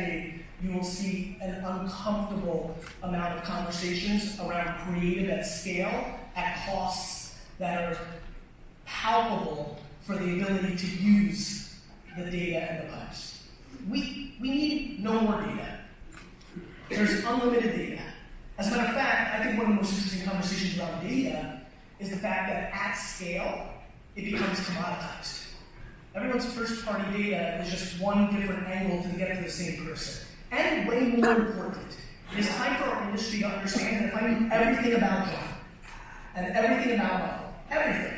decade, you will see an uncomfortable amount of conversations around creative at scale at costs that are palpable for the ability to use the data and the pipes. We need no more data. There's unlimited data. As a matter of fact, I think one of the most interesting conversations around data is the fact that at scale, it becomes commoditized. Everyone's first-party data is just one different angle to get to the same person. And way more important, it is time for our industry to understand that if I knew everything about John, and everything about Michael, everything,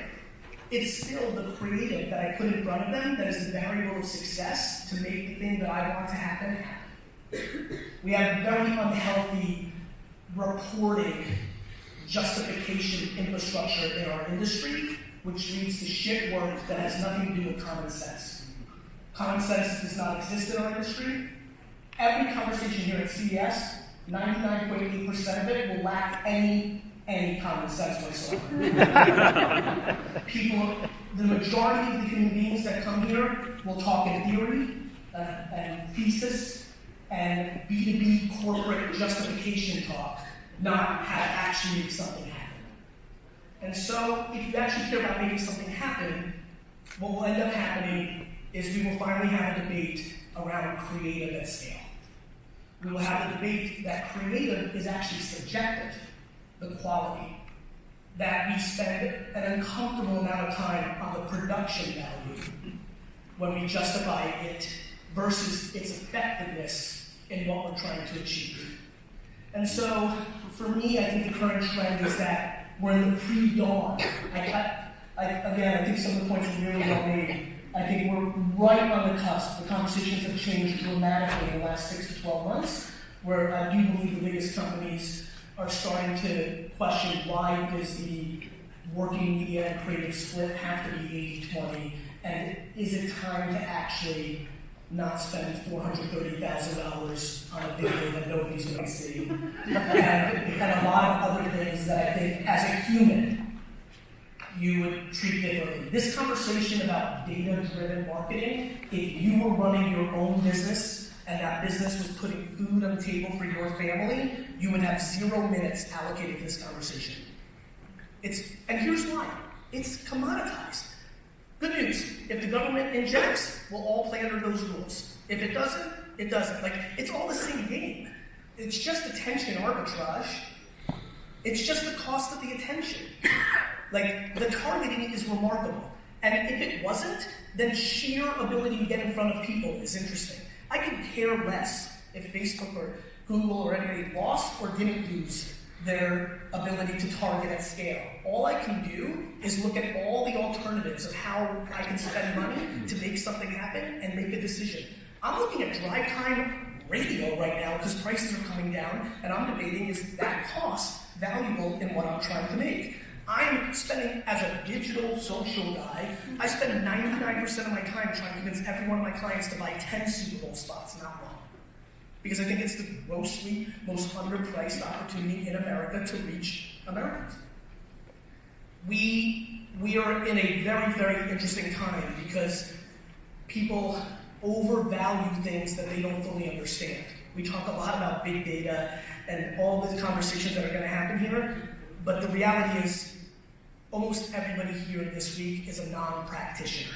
it's still the creative that I put in front of them that is the variable of success to make the thing that I want to happen happen. We have very unhealthy reporting justification infrastructure in our industry, which leads to shit work that has nothing to do with common sense. Common sense does not exist in our industry. Every conversation here at CES, 99.8% of it will lack any common sense whatsoever. People, the majority of the human beings that come here will talk in theory and thesis and B2B corporate justification talk, not how to actually make something happen. And so, if you actually care about making something happen, what will end up happening is we will finally have a debate around creative at scale. We will have a debate that creative is actually subjective, the quality, that we spend an uncomfortable amount of time on the production value when we justify it versus its effectiveness in what we're trying to achieve. And so, for me, I think the current trend is that we're in the pre-dawn. Again, I think some of the points are really well made. I think we're right on the cusp. The conversations have changed dramatically in the last 6 to 12 months, where I do believe the biggest companies are starting to question why does the working media and creative split have to be 80-20, and is it time to actually not spend $430,000 on a video that nobody's going to see, and a lot of other things that I think, as a human, you would treat differently. This conversation about data-driven marketing, if you were running your own business and that business was putting food on the table for your family, you would have 0 minutes allocated to this conversation. And here's why. It's commoditized. Good news, if the government injects, we'll all play under those rules. If it doesn't, it doesn't. It's all the same game. It's just attention arbitrage. It's just the cost of the attention. The targeting is remarkable. And if it wasn't, then sheer ability to get in front of people is interesting. I could care less if Facebook or Google or anybody lost or didn't lose their ability to target at scale. All I can do is look at all the alternatives of how I can spend money to make something happen and make a decision. I'm looking at drive time radio right now because prices are coming down, and I'm debating, is that cost valuable in what I'm trying to make? I'm spending, as a digital social guy, I spend 99% of my time trying to convince every one of my clients to buy 10 Super Bowl spots, not one. Because I think it's the grossly most underpriced opportunity in America to reach Americans. We are in a very, very interesting time because people overvalue things that they don't fully understand. We talk a lot about big data and all the conversations that are going to happen here, but the reality is almost everybody here this week is a non-practitioner.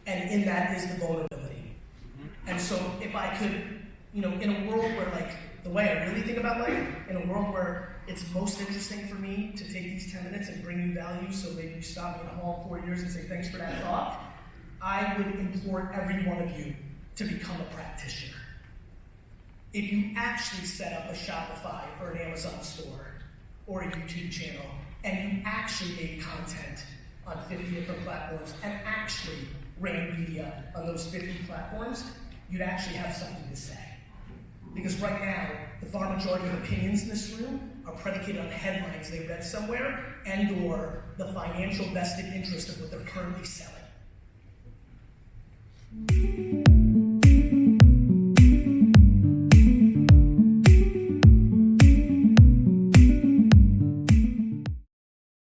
And in that is the vulnerability. And so if I could, in a world where, the way I really think about life, in a world where it's most interesting for me to take these 10 minutes and bring you value, so maybe you stop me in the hall in 4 years and say, thanks for that talk, I would implore every one of you to become a practitioner. If you actually set up a Shopify or an Amazon store or a YouTube channel, and you actually made content on 50 different platforms and actually ran media on those 50 platforms, you'd actually have something to say. Because right now, the far majority of opinions in this room are predicated on headlines they read somewhere and or the financial vested interest of what they're currently selling.